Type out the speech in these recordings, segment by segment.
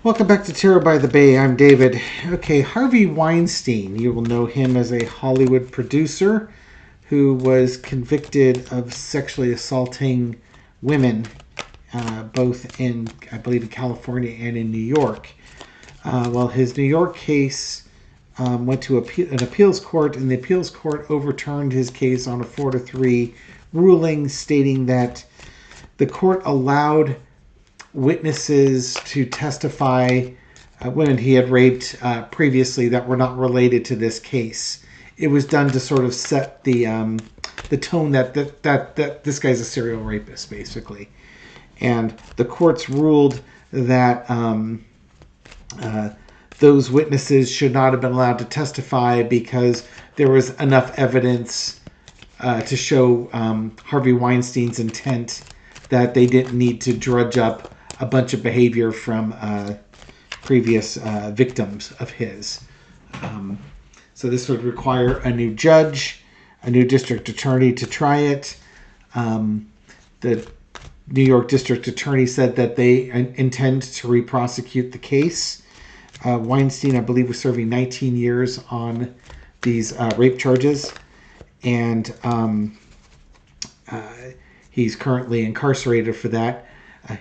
Welcome back to Tarot by the Bay. I'm David. Okay, Harvey Weinstein. You will know him as a Hollywood producer who was convicted of sexually assaulting women, both in, I believe, in California and in New York. Well, his New York case went to an appeals court, and the appeals court overturned his case on a 4-3 ruling, stating that the court allowed witnesses to testify, women he had raped previously that were not related to this case. It was done to sort of set the tone that this guy's a serial rapist, basically. And the courts ruled that those witnesses should not have been allowed to testify because there was enough evidence to show Harvey Weinstein's intent, that they didn't need to drudge up a bunch of behavior from previous victims of his. So this would require a new judge, a new district attorney to try it. The New York district attorney said that they intend to re-prosecute the case. Weinstein, I believe, was serving 19 years on these rape charges, and he's currently incarcerated for that.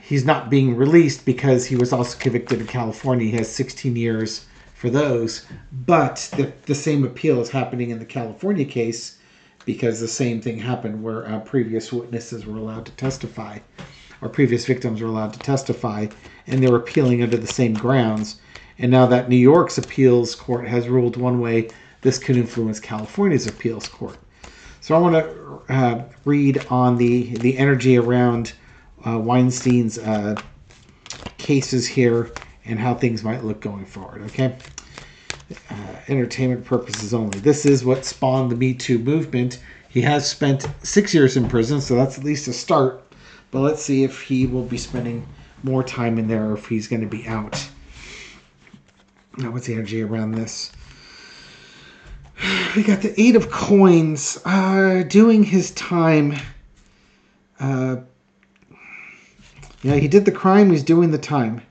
He's not being released because he was also convicted in California. He has 16 years for those. But the same appeal is happening in the California case because the same thing happened where previous witnesses were allowed to testify, or previous victims were allowed to testify, and they were appealing under the same grounds. And now that New York's appeals court has ruled one way, this could influence California's appeals court. So I want to read on the energy around Weinstein's cases here and how things might look going forward, okay? Entertainment purposes only. This is what spawned the Me Too movement. He has spent 6 years in prison, so that's at least a start. But let's see if he will be spending more time in there or if he's going to be out. Now, what's the energy around this? We got the Eight of Coins doing his time. He did the crime, he's doing the time.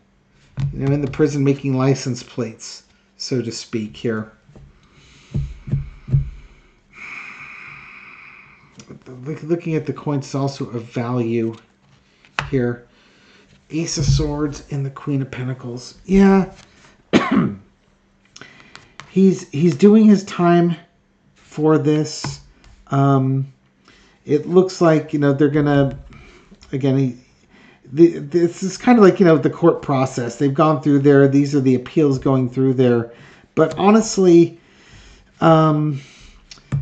In the prison making license plates, so to speak, here. Looking at the coins is also of value here. Ace of Swords and the Queen of Pentacles. Yeah. He's doing his time for this. It looks like, they're going to, again, this is kind of like, the court process. They've gone through there. These are the appeals going through there. But honestly, so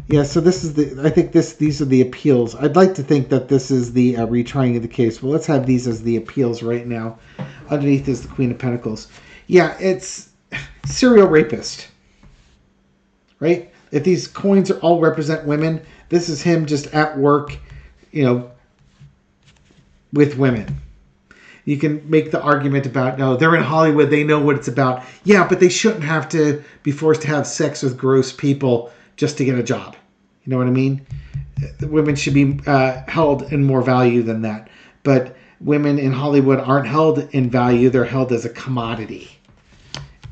this is these are the appeals. I'd like to think that this is the retrying of the case. Well, let's have these as the appeals right now. Underneath is the Queen of Pentacles. Yeah, it's serial rapist. Right? If these coins are all represent women, this is him just at work, with women. You can make the argument about, no, they're in Hollywood, they know what it's about. Yeah, but they shouldn't have to be forced to have sex with gross people just to get a job. You know what I mean? The women should be held in more value than that. But women in Hollywood aren't held in value, they're held as a commodity.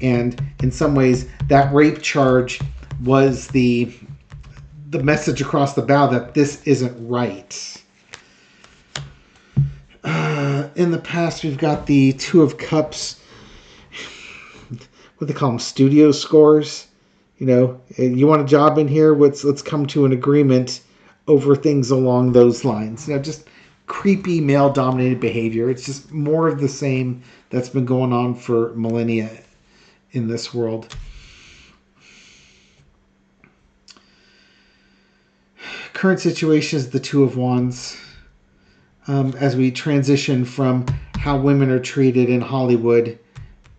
And in some ways, that rape charge was the message across the bow that this isn't right. In the past, we've got the Two of Cups. What they call them, studio scores. You want a job in here? Let's come to an agreement over things along those lines. Just creepy male-dominated behavior. It's just more of the same that's been going on for millennia in this world. Current situation is the Two of Wands. As we transition from how women are treated in Hollywood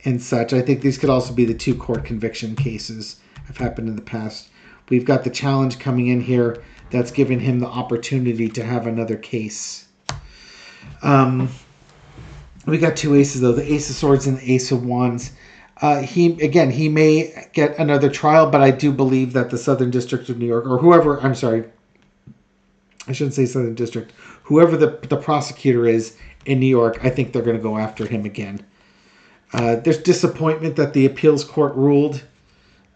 and such, I think these could also be the two court conviction cases have happened in the past. We've got the challenge coming in here that's given him the opportunity to have another case. We got two aces, though, the Ace of Swords and the Ace of Wands. He may get another trial, but I do believe that the Southern District of New York, or whoever, I'm sorry, I shouldn't say Southern District, whoever the prosecutor is in New York, I think they're going to go after him again. There's disappointment that the appeals court ruled.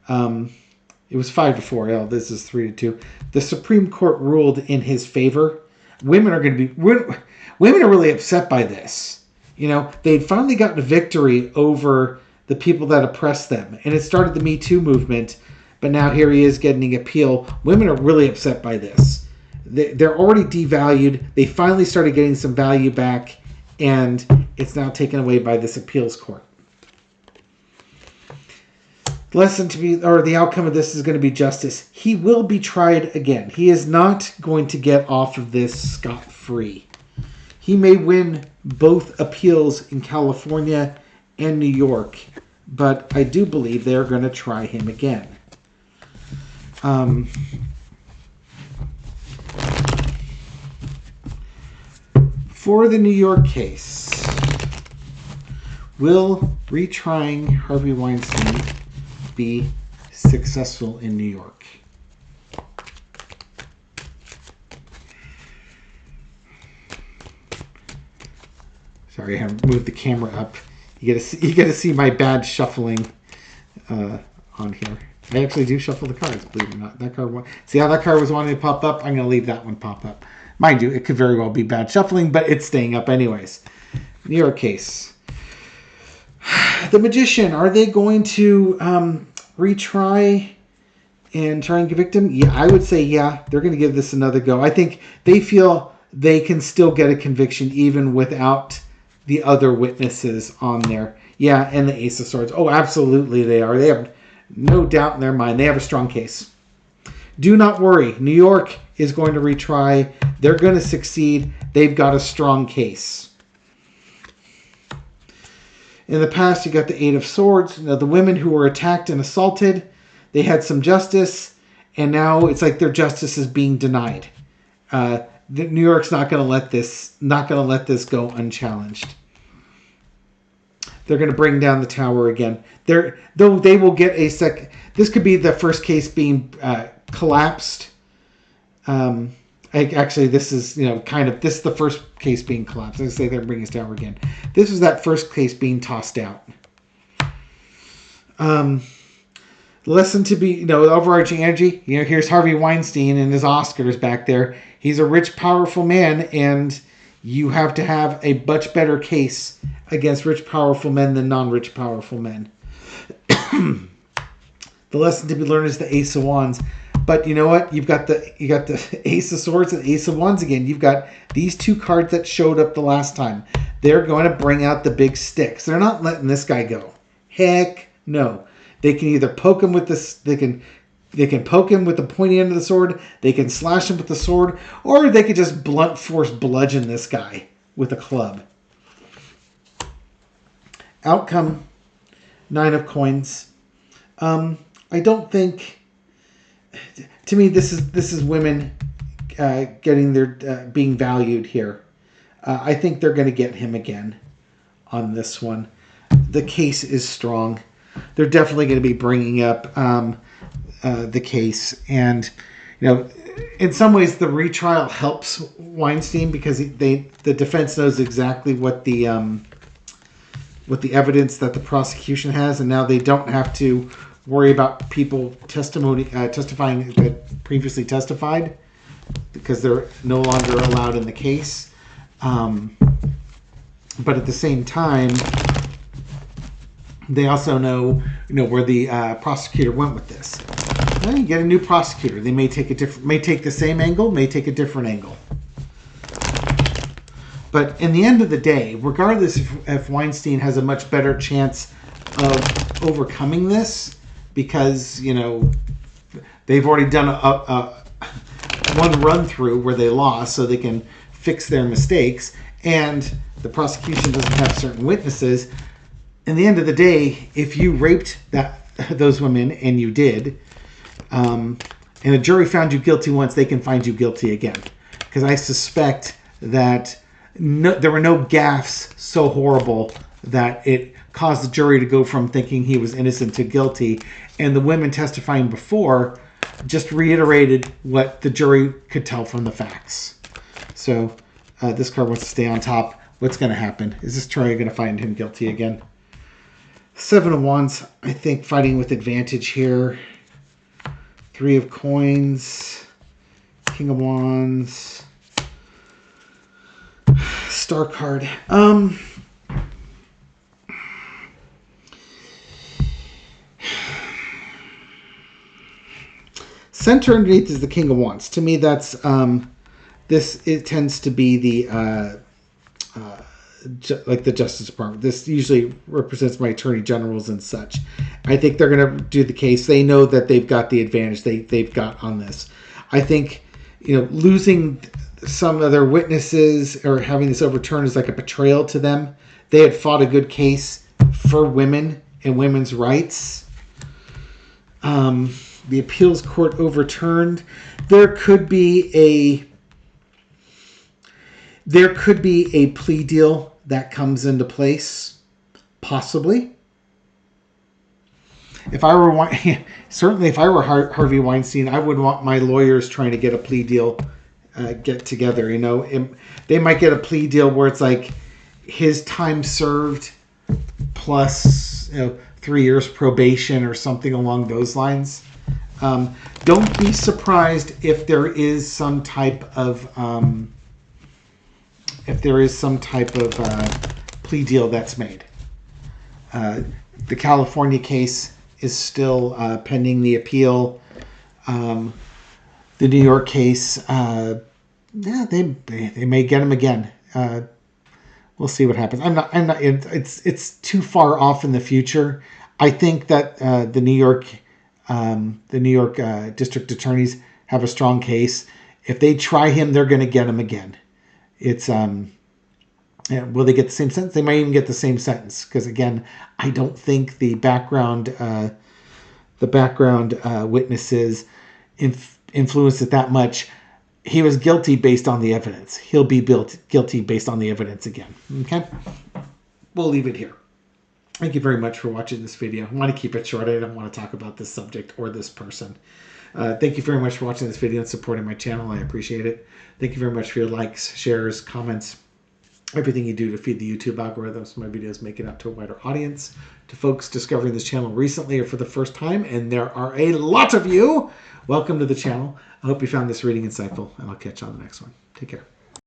It was 5-4. Oh, this is 3-2. The Supreme Court ruled in his favor. Women are really upset by this. They'd finally gotten a victory over the people that oppressed them, and it started the Me Too movement. But now here he is getting an appeal. Women are really upset by this. They're already devalued. They finally started getting some value back, and it's now taken away by this appeals court. The outcome of this is going to be justice. He will be tried again. He is not going to get off of this scot-free. He may win both appeals in California and New York, but I do believe they're going to try him again. For the New York case, will retrying Harvey Weinstein be successful in New York? Sorry, I moved the camera up. You get to see my bad shuffling on here. I actually do shuffle the cards, believe it or not. That card, see how that card was wanting to pop up? I'm going to leave that one pop up. Mind you, it could very well be bad shuffling, but it's staying up anyways. New York case. The Magician, are they going to retry and try and convict him? Yeah, I would say yeah. They're going to give this another go. I think they feel they can still get a conviction even without the other witnesses on there. Yeah, and the Ace of Swords. Oh, absolutely they are. They have no doubt in their mind. They have a strong case. Do not worry. New York is going to retry. They're going to succeed. They've got a strong case. In the past, you got the Eight of Swords. The women who were attacked and assaulted, they had some justice, and now it's like their justice is being denied. New York's not going to let this go unchallenged. They're going to bring down the tower again. Though they will get a second. This could be the first case being collapsed. Actually, this is this is the first case being collapsed. I say they're bringing this tower again. This is that first case being tossed out. Lesson to be, the overarching energy. Here's Harvey Weinstein and his Oscars back there. He's a rich, powerful man, and you have to have a much better case against rich, powerful men than non-rich, powerful men. The lesson to be learned is the Ace of Wands. But you know what? You got the Ace of Swords and Ace of Wands again. You've got these two cards that showed up the last time. They're going to bring out the big sticks. They're not letting this guy go. Heck no. They can either poke him with this. They can poke him with the pointy end of the sword. They can slash him with the sword, or they could just blunt force bludgeon this guy with a club. Outcome: Nine of Coins. I don't think. To me, this is women getting their being valued here. I think they're going to get him again on this one. The case is strong. They're definitely going to be bringing up the case, and in some ways, the retrial helps Weinstein because the defense knows exactly what the evidence that the prosecution has, and now they don't have to worry about people testifying that previously testified because they're no longer allowed in the case. But at the same time, they also know where the prosecutor went with this. Well, you get a new prosecutor. They may take the same angle, may take a different angle. But in the end of the day, regardless if Weinstein has a much better chance of overcoming this, because they've already done a one run through where they lost, so they can fix their mistakes, and the prosecution doesn't have certain witnesses. In the end of the day, if you raped those women, and you did, and a jury found you guilty once, they can find you guilty again. Because I suspect that there were no gaffes so horrible that it caused the jury to go from thinking he was innocent to guilty. And the women testifying before just reiterated what the jury could tell from the facts. So this card wants to stay on top. What's going to happen? Is this jury going to find him guilty again? Seven of Wands, I think, fighting with advantage here. Three of Coins, King of Wands, Star card. Center underneath is the King of Wands. To me, that's it tends to be the like the Justice Department. This usually represents my attorney generals and such. I think they're going to do the case. They know that they've got the advantage they've got on this. I think, losing some of their witnesses or having this overturned is like a betrayal to them. They had fought a good case for women and women's rights. The appeals court overturned. There could be a plea deal that comes into place, possibly. If I were Harvey Weinstein, I would want my lawyers trying to get a plea deal, get together. They might get a plea deal where it's like his time served plus 3 years probation or something along those lines. Don't be surprised if there is some type of plea deal that's made. The California case is still pending the appeal. The New York case, they may get him again. We'll see what happens. It's too far off in the future. I think that the New York district attorneys have a strong case. If they try him, they're going to get him again. It's will they get the same sentence? They might even get the same sentence because, again, I don't think the background witnesses influenced it that much. He was guilty based on the evidence. He'll be guilty based on the evidence again. Okay, we'll leave it here. Thank you very much for watching this video. I want to keep it short. I don't want to talk about this subject or this person. Thank you very much for watching this video and supporting my channel. I appreciate it. Thank you very much for your likes, shares, comments, everything you do to feed the YouTube algorithm so my videos make it out to a wider audience, to folks discovering this channel recently or for the first time, and there are a lot of you. Welcome to the channel. I hope you found this reading insightful, and I'll catch you on the next one. Take care.